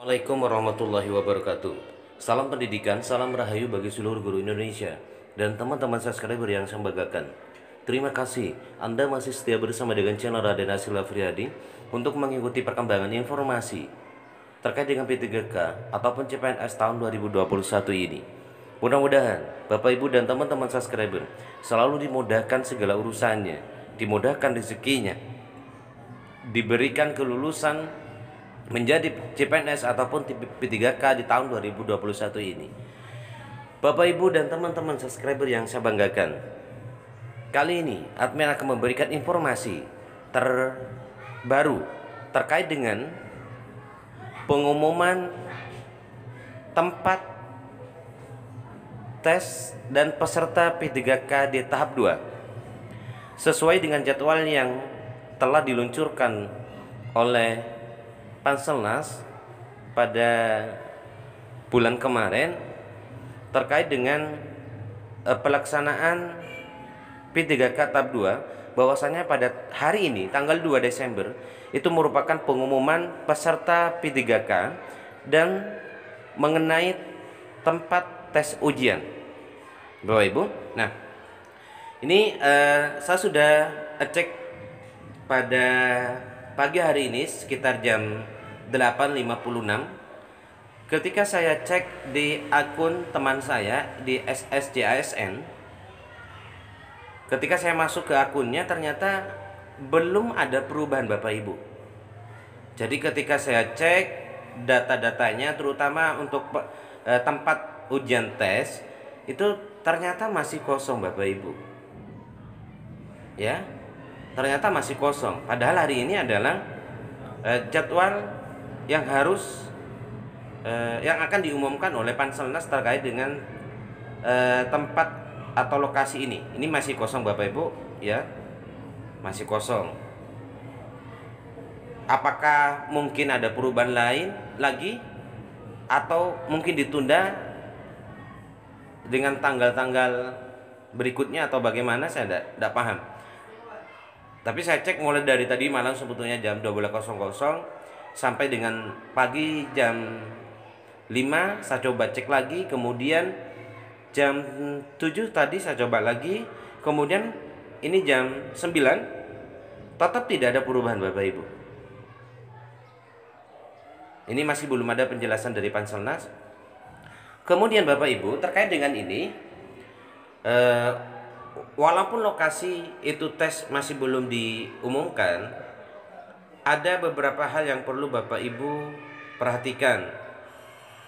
Assalamualaikum warahmatullahi wabarakatuh. Salam pendidikan, salam rahayu bagi seluruh guru Indonesia dan teman-teman subscriber yang saya banggakan. Terima kasih Anda masih setia bersama dengan channel Raden Hasil Afriyadi untuk mengikuti perkembangan informasi terkait dengan P3K ataupun CPNS tahun 2021 ini. Mudah-mudahan Bapak Ibu dan teman-teman subscriber selalu dimudahkan segala urusannya, dimudahkan rezekinya, diberikan kelulusan menjadi CPNS ataupun P3K di tahun 2021 ini. Bapak Ibu dan teman-teman subscriber yang saya banggakan, kali ini admin akan memberikan informasi terbaru terkait dengan pengumuman tempat tes dan peserta P3K di tahap 2 sesuai dengan jadwal yang telah diluncurkan oleh Panselnas pada bulan kemarin terkait dengan pelaksanaan P3K tahap 2, bahwasanya pada hari ini tanggal 2 Desember itu merupakan pengumuman peserta P3K dan mengenai tempat tes ujian, Bapak Ibu. Nah, ini saya sudah cek pada pagi hari ini sekitar jam 8.56 ketika saya cek di akun teman saya di SSJASN. Ketika saya masuk ke akunnya ternyata belum ada perubahan, Bapak Ibu. Jadi ketika saya cek data-datanya terutama untuk tempat ujian tes itu ternyata masih kosong, Bapak Ibu. Ya, ternyata masih kosong. Padahal hari ini adalah jadwal yang harus yang akan diumumkan oleh Panselnas terkait dengan tempat atau lokasi ini. Ini masih kosong, Bapak Ibu, ya. Masih kosong. Apakah mungkin ada perubahan lain lagi atau mungkin ditunda dengan tanggal-tanggal berikutnya atau bagaimana, saya tidak paham. Tapi saya cek mulai dari tadi malam sebetulnya jam 12.00 sampai dengan pagi jam 5 saya coba cek lagi, kemudian jam 7 tadi saya coba lagi, kemudian ini jam 9 tetap tidak ada perubahan, Bapak Ibu. Ini masih belum ada penjelasan dari Panselnas. Kemudian Bapak Ibu, terkait dengan ini walaupun lokasi itu tes masih belum diumumkan, ada beberapa hal yang perlu Bapak Ibu perhatikan.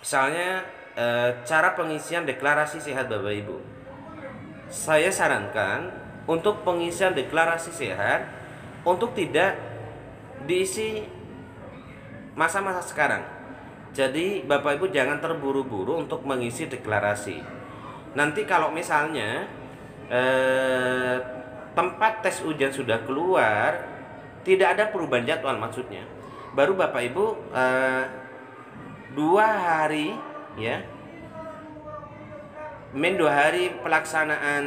Misalnya cara pengisian deklarasi sehat, Bapak Ibu. Saya sarankan untuk pengisian deklarasi sehat untuk tidak diisi masa-masa sekarang. Jadi Bapak Ibu jangan terburu-buru untuk mengisi deklarasi. Nanti kalau misalnya tempat tes ujian sudah keluar, tidak ada perubahan jadwal maksudnya, baru Bapak Ibu 2 hari, ya, 2 hari pelaksanaan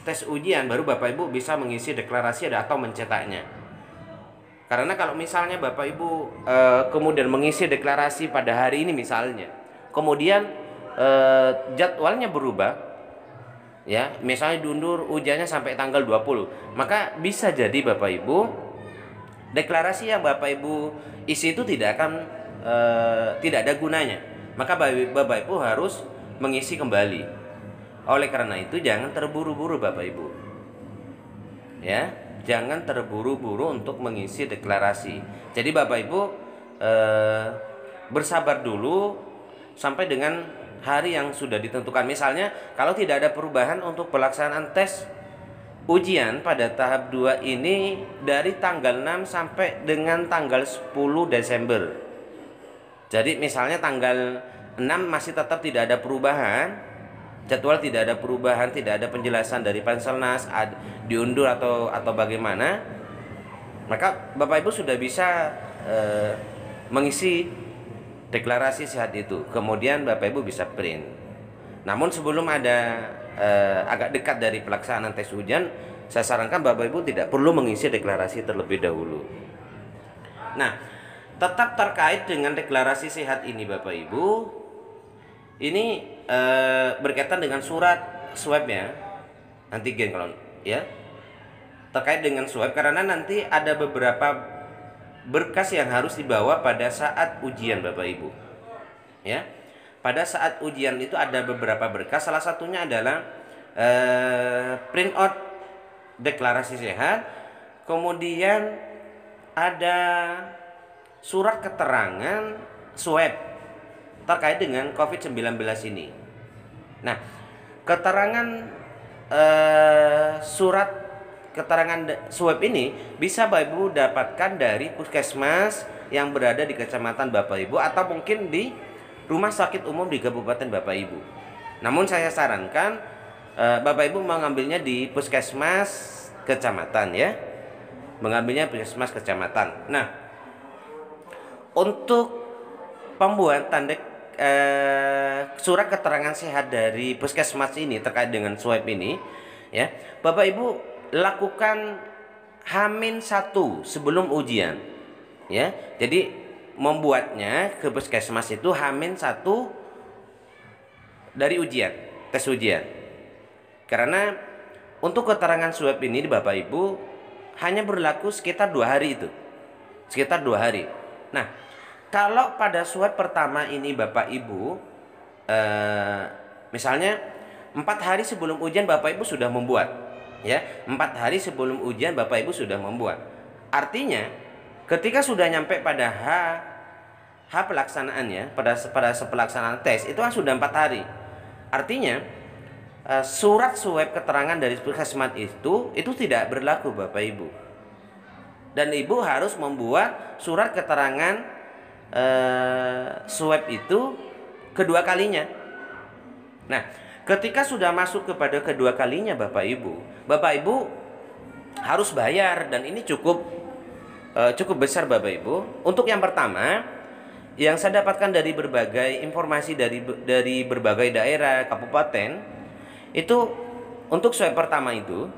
tes ujian baru Bapak Ibu bisa mengisi deklarasi atau mencetaknya. Karena kalau misalnya Bapak Ibu kemudian mengisi deklarasi pada hari ini misalnya, kemudian jadwalnya berubah, ya, misalnya diundur ujiannya sampai tanggal 20, maka bisa jadi Bapak Ibu deklarasi yang Bapak Ibu isi itu tidak ada gunanya. Maka Bapak Ibu harus mengisi kembali. Oleh karena itu jangan terburu-buru, Bapak Ibu. Ya, jangan terburu-buru untuk mengisi deklarasi. Jadi Bapak Ibu bersabar dulu sampai dengan hari yang sudah ditentukan. Misalnya kalau tidak ada perubahan untuk pelaksanaan tes ujian pada tahap 2 ini dari tanggal 6 sampai dengan tanggal 10 Desember. Jadi misalnya tanggal 6 masih tetap tidak ada perubahan, jadwal tidak ada perubahan, tidak ada penjelasan dari Panselnas diundur atau bagaimana, maka Bapak Ibu sudah bisa mengisi deklarasi sehat itu. Kemudian Bapak Ibu bisa print. Namun sebelum ada agak dekat dari pelaksanaan tes ujian, saya sarankan Bapak Ibu tidak perlu mengisi deklarasi terlebih dahulu. Nah, tetap terkait dengan deklarasi sehat ini Bapak Ibu. Ini berkaitan dengan surat swabnya, antigen kalau ya, terkait dengan swab, karena nanti ada beberapa berkas yang harus dibawa pada saat ujian Bapak Ibu. Ya, pada saat ujian itu ada beberapa berkas, salah satunya adalah print out deklarasi sehat, kemudian ada surat keterangan swab terkait dengan COVID-19 ini. Nah, keterangan surat keterangan swab ini bisa Bapak Ibu dapatkan dari puskesmas yang berada di kecamatan Bapak Ibu, atau mungkin di rumah sakit umum di kabupaten Bapak Ibu. Namun saya sarankan Bapak Ibu mengambilnya di puskesmas kecamatan ya. Mengambilnya puskesmas kecamatan. Nah, untuk pembuatan surat keterangan sehat dari puskesmas ini terkait dengan swab ini ya, Bapak Ibu lakukan H-1 sebelum ujian ya. Jadi membuatnya ke puskesmas itu H-1 dari ujian, tes ujian. Karena untuk keterangan swab ini Bapak Ibu hanya berlaku sekitar 2 hari itu. Sekitar 2 hari. Nah, kalau pada swab pertama ini Bapak Ibu misalnya 4 hari sebelum ujian Bapak Ibu sudah membuat ya, 4 hari sebelum ujian Bapak Ibu sudah membuat, artinya ketika sudah nyampe pada H pelaksanaannya, pada pelaksanaan tes itu kan sudah 4 hari, artinya surat swab keterangan dari puskesmas itu tidak berlaku Bapak Ibu, dan Ibu harus membuat surat keterangan swab itu kedua kalinya. Nah, ketika sudah masuk kepada kedua kalinya Bapak Ibu harus bayar, dan ini cukup besar Bapak Ibu. Untuk yang pertama, yang saya dapatkan dari berbagai informasi dari berbagai daerah kabupaten itu, untuk swab pertama itu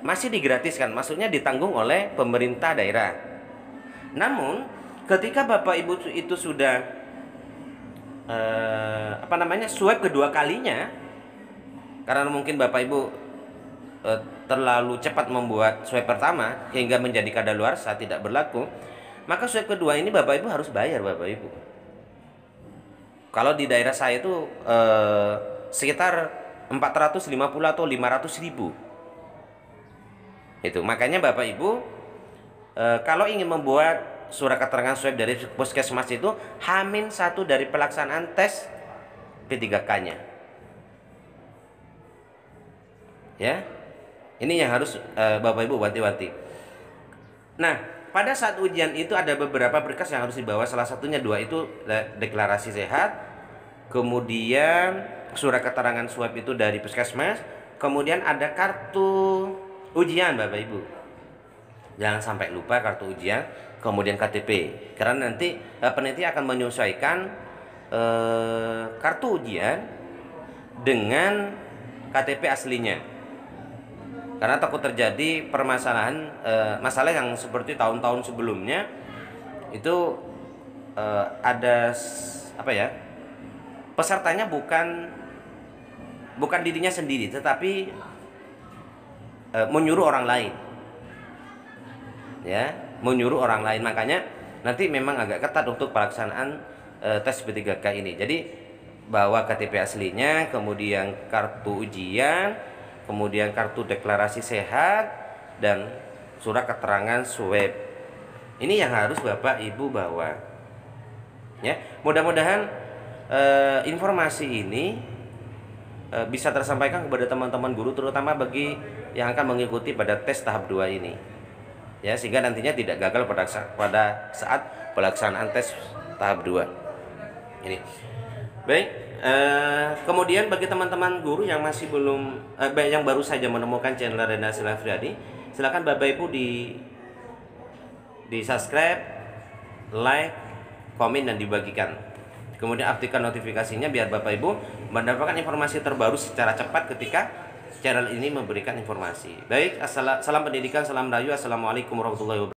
masih digratiskan, maksudnya ditanggung oleh pemerintah daerah. Namun ketika Bapak Ibu itu sudah swab kedua kalinya, karena mungkin Bapak Ibu terlalu cepat membuat swab pertama hingga menjadi kadaluarsa tidak berlaku, maka swab kedua ini Bapak Ibu harus bayar Bapak Ibu. Kalau di daerah saya itu sekitar 450 atau 500 ribu. Itu makanya Bapak Ibu kalau ingin membuat surat keterangan swab dari puskesmas itu H-1 dari pelaksanaan tes P3K-nya. Ya. Ini yang harus Bapak Ibu wanti-wanti. Nah, pada saat ujian itu ada beberapa berkas yang harus dibawa, salah satunya 2 itu deklarasi sehat, kemudian surat keterangan swab itu dari puskesmas, kemudian ada kartu ujian Bapak Ibu. Jangan sampai lupa kartu ujian, kemudian KTP, karena nanti panitia akan menyesuaikan kartu ujian dengan KTP aslinya, karena takut terjadi permasalahan masalah yang seperti tahun-tahun sebelumnya itu ada pesertanya bukan dirinya sendiri, tetapi menyuruh orang lain. Ya, menyuruh orang lain. Makanya nanti memang agak ketat untuk pelaksanaan tes P3K ini. Jadi bawa KTP aslinya, kemudian kartu ujian, kemudian kartu deklarasi sehat, dan surat keterangan swab. Ini yang harus Bapak Ibu bawa. Ya, mudah-mudahan informasi ini bisa tersampaikan kepada teman-teman guru, terutama bagi yang akan mengikuti pada tes tahap 2 ini. Ya, sehingga nantinya tidak gagal pada saat pelaksanaan tes tahap 2 ini. Baik, kemudian bagi teman-teman guru yang masih belum yang baru saja menemukan channel Raden Hasil Afriyadi, silakan Bapak Ibu di subscribe, like, komen, dan dibagikan. Kemudian aktifkan notifikasinya biar Bapak Ibu mendapatkan informasi terbaru secara cepat ketika channel ini memberikan informasi. Baik, salam pendidikan, salam rahayu. Assalamualaikum warahmatullahi wabarakatuh.